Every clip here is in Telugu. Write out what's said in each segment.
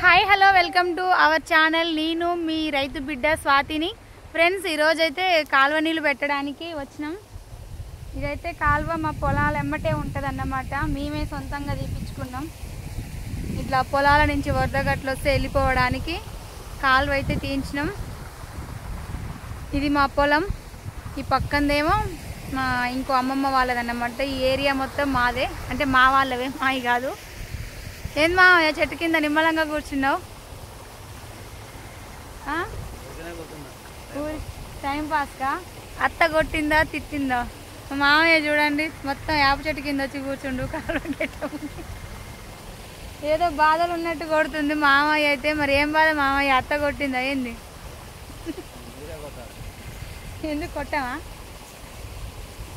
Hi hello welcome to our channel. నేను మీ రైతు బిడ్డ స్వాతిని. ఫ్రెండ్స్, ఈరోజైతే కాలువ నీళ్ళు పెట్టడానికి వచ్చినాం. ఇదైతే కాలువ మా పొలాల ఎమ్మటే ఉంటుంది అన్నమాట. మేమే సొంతంగా తీపించుకున్నాం. ఇట్లా పొలాల నుంచి వరదగట్లు వస్తే వెళ్ళిపోవడానికి కాలువ అయితే తీయించినాం. ఇది మా పొలం. ఈ పక్కందేమో మా ఇంకో అమ్మమ్మ వాళ్ళదన్నమాట. ఈ ఏరియా మొత్తం మాదే, అంటే మా వాళ్ళవే, మావి కాదు. ఏం మా చెట్టు కింద నిమ్మలంగా కూర్చున్నావు? టైం పాస్కా? అత్త కొట్టిందా తిట్టిందా? మా మామయ్య చూడండి, మొత్తం వేప చెట్టు కింద వచ్చి కూర్చుండు. ఏదో బాధలు ఉన్నట్టు కొడుతుంది మామయ్య అయితే. మరి ఏం బాధ మామయ్య? అత్త కొట్టిందా ఏంది? ఎందుకు కొట్టావా?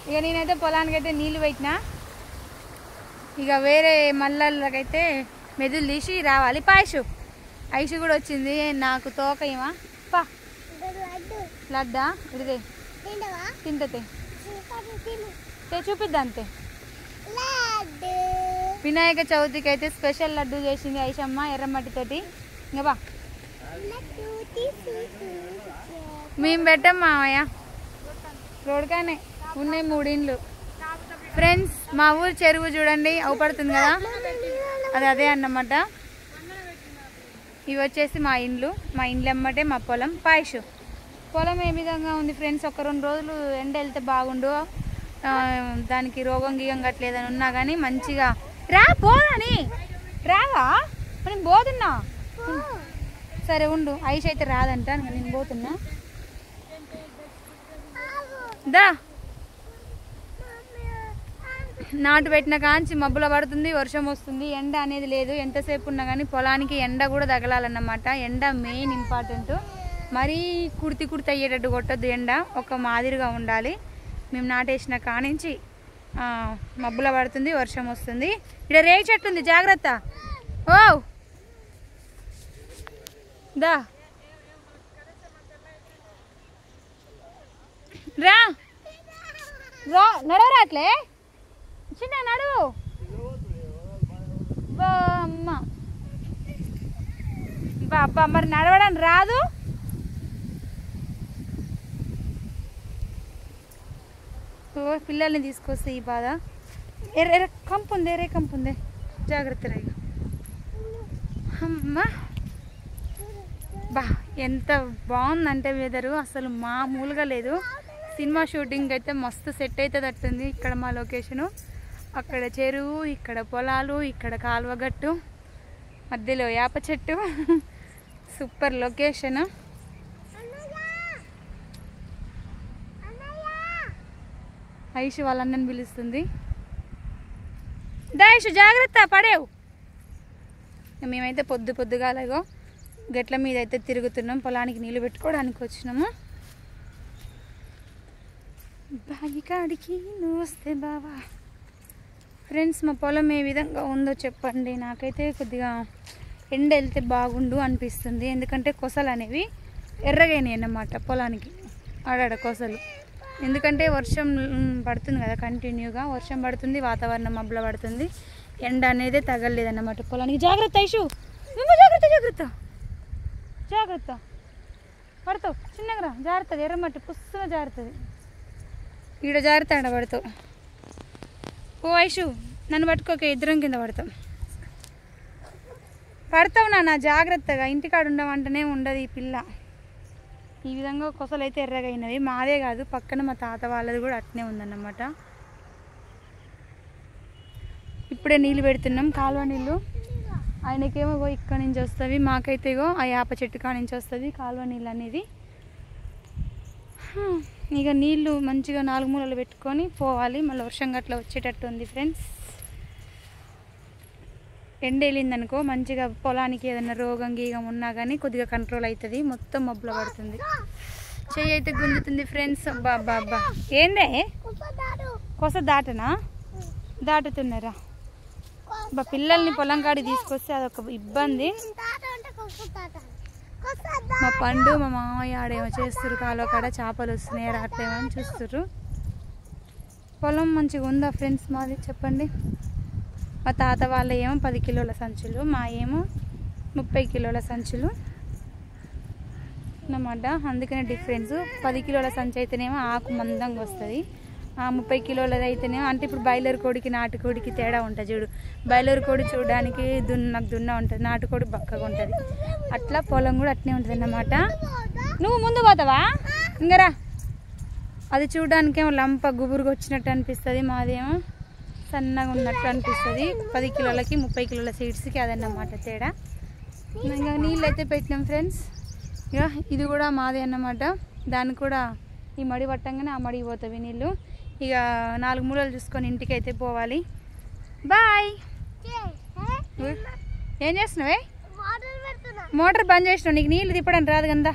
ఇక నేనైతే పొలానికి అయితే నీళ్ళు పెట్టినా. ఇక వేరే మల్లళ్ళకైతే మెదులు తీసి రావాలి. పాయసు ఐసు కూడా వచ్చింది. నాకు తోక ఏమా పా లడ్డా ఇదే తింటే చూపిద్దా అంతే. వినాయక చవితికి అయితే స్పెషల్ లడ్డు చేసింది ఐషమ్మ ఎర్రమట్టితోటి. ఇంకా బా మేము పెట్టాం మామయ్య. రోడ్కానే ఉన్నాయి 3 ఇండ్లు. ఫ్రెండ్స్, మా ఊరు చెరువు చూడండి, అవుపడుతుంది కదా, అది అదే అన్నమాట. ఇవి వచ్చేసి మా ఇండ్లు. మా ఇండ్లు అమ్మటే మా పొలం. పాయసు పొలం ఏ విధంగా ఉంది ఫ్రెండ్స్? ఒక 2 రోజులు ఎండ వెళ్తే బాగుండు. దానికి రోగం గీగం గట్లేదని ఉన్నా కానీ మంచిగా రా పోదని రావా? నేను పోతున్నా. సరే ఉండు, ఐస్ అయితే రాదంట, నేను పోతున్నా. దా నాటు పెట్టిన కాంచి మబ్బుల పడుతుంది, వర్షం వస్తుంది, ఎండ అనేది లేదు. ఎంతసేపు ఉన్నా కానీ పొలానికి ఎండ కూడా తగలాలన్నమాట. ఎండ మెయిన్ ఇంపార్టెంట్. మరీ కుర్తి అయ్యేటట్టు కొట్టద్దు. ఎండ ఒక మాదిరిగా ఉండాలి. మేము నాటేసిన కానించి మబ్బుల పడుతుంది, వర్షం వస్తుంది. ఇక్కడ రేగి చెట్టు ఉంది, జాగ్రత్త. ఓ దా రా రా నడవరాట్లే చిన్న నడువు. అమ్మ బాబా, మరి నడవడం రాదు? పిల్లల్ని తీసుకొస్తే ఈ బాధ. ఎర్ర కంపు ఉంది, ఎర్రే కంపు ఉంది, జాగ్రత్త రా. అమ్మ బా, ఎంత బాగుందంటే వెదరు అసలు మామూలుగా లేదు. సినిమా షూటింగ్ అయితే మస్తు సెట్ అవుతుంది అట్టుంది. ఇక్కడ మా లొకేషను, అక్కడ చెరువు, ఇక్కడ పొలాలు, ఇక్కడ కాలువగట్టు, మధ్యలో వేప చెట్టు. Super location. ఐషు వాళ్ళని పిలుస్తుంది. దాయిషు జాగ్రత్త, పడేవు. మేమైతే పొద్దుగాలగో గట్ల మీద అయితే తిరుగుతున్నాం. పొలానికి నీళ్ళు పెట్టుకోవడానికి వచ్చినాము. బావి కాడికి నువ్వు వస్తే బావా. ఫ్రెండ్స్, మా పొలం ఏ విధంగా ఉందో చెప్పండి. నాకైతే కొద్దిగా ఎండ వెళ్తే బాగుండు అనిపిస్తుంది. ఎందుకంటే కొసలు అనేవి ఎర్రగైనాయి అన్నమాట పొలానికి, ఆడాడ కొసలు. ఎందుకంటే వర్షం పడుతుంది కదా, కంటిన్యూగా వర్షం పడుతుంది, వాతావరణం మబ్బుల పడుతుంది, ఎండ అనేది తగలలేదన్నమాట పొలానికి. జాగ్రత్త ఐషు, జాగ్రత్త జాగ్రత్త జాగ్రత్త, పడతావు చిన్నగా, జారుతుంది ఎర్రమట్టి పుస్తుగా జారుతుంది. ఈడ జాగ్రత్త, ఆడ పడతావు. ఓ ఐషు, నన్ను పట్టుకోక, ఇద్దరం కింద పడతాం. పడతావు నాన్న, జాగ్రత్తగా. ఇంటికాడ ఉండమంటేనే ఉండదు ఈ పిల్ల. ఈ విధంగా కొసలు అయితే ఎర్రగైనవి. మాదే కాదు, పక్కన మా తాత వాళ్ళది కూడా అట్నే ఉందన్నమాట. ఇప్పుడే నీళ్ళు పెడుతున్నాం, కాలువ నీళ్ళు. ఆయనకేమో ఇక్కడ నుంచి వస్తుంది, మాకైతే ఆ యాప చెట్టు కాడ నుంచి వస్తుంది కాలువ నీళ్ళు అనేది. ఇక నీళ్ళు మంచిగా 4 మూలలు పెట్టుకొని పోవాలి. మళ్ళీ వర్షం గట్ల వచ్చేటట్టు ఉంది ఫ్రెండ్స్. ఎండ వెళ్ళిందనుకో మంచిగా పొలానికి ఏదైనా రోగం గీగం ఉన్నా కానీ కొద్దిగా కంట్రోల్ అవుతుంది. మొత్తం మబ్బుల పడుతుంది, చెయ్యి అయితే గుంజుతుంది ఫ్రెండ్స్. అబ్బా ఏందే కొస దాటనా? దాటుతున్నారా? పిల్లల్ని పొలం కాడికి తీసుకొస్తే అదొక ఇబ్బంది. మా పండు మా మామయ్య ఆడేమో చేస్తారు, కాలువ కాడ చేపలు వస్తున్నాయి రాట్లేమో అని చూస్తారు. పొలం మంచిగా ఉందా ఫ్రెండ్స్ మాది చెప్పండి. మా తాత వాళ్ళ ఏమో 10 కిలోల సంచులు, మా ఏమో 30 కిలోల సంచులు అన్నమాట. అందుకనే డిఫరెన్స్. 10 కిలోల సంచి అయితేనేమో ఆకు మందంగా వస్తుంది, 30 కిలోలది అయితేనేమో, అంటే ఇప్పుడు బాయిలర్ కోడికి నాటుకోడికి తేడా ఉంటుంది చూడు. బాయిలర్ కోడి చూడడానికి దున్న ఉంటుంది, నాటుకోడి బక్కగా ఉంటుంది. అట్లా పొలం కూడా అట్నే ఉంటుంది అన్నమాట. నువ్వు ముందు పోతావా ఇంకరా? అది చూడడానికేమో లంప గుబురుగా వచ్చినట్టు అనిపిస్తుంది, మాదేమో సన్నగా ఉన్నట్టు అనిపిస్తుంది. 10 కిలోలకి 30 కిలోల సీడ్స్కి అదన్నమాట తేడా. ఇంకా నీళ్ళు అయితే పెట్టినాం ఫ్రెండ్స్. ఇక ఇది కూడా మాదే అన్నమాట. దాన్ని కూడా ఈ మడి పట్టంగానే ఆ మడికి పోతాయి నీళ్ళు. ఇక 4 మూలలు చూసుకొని ఇంటికి అయితే పోవాలి. బాయ్. ఏం చేస్తున్నావే? మోటార్ బంద్ చేసినావు, నీకు నీళ్ళు తిప్పడానికి రాదు కదా.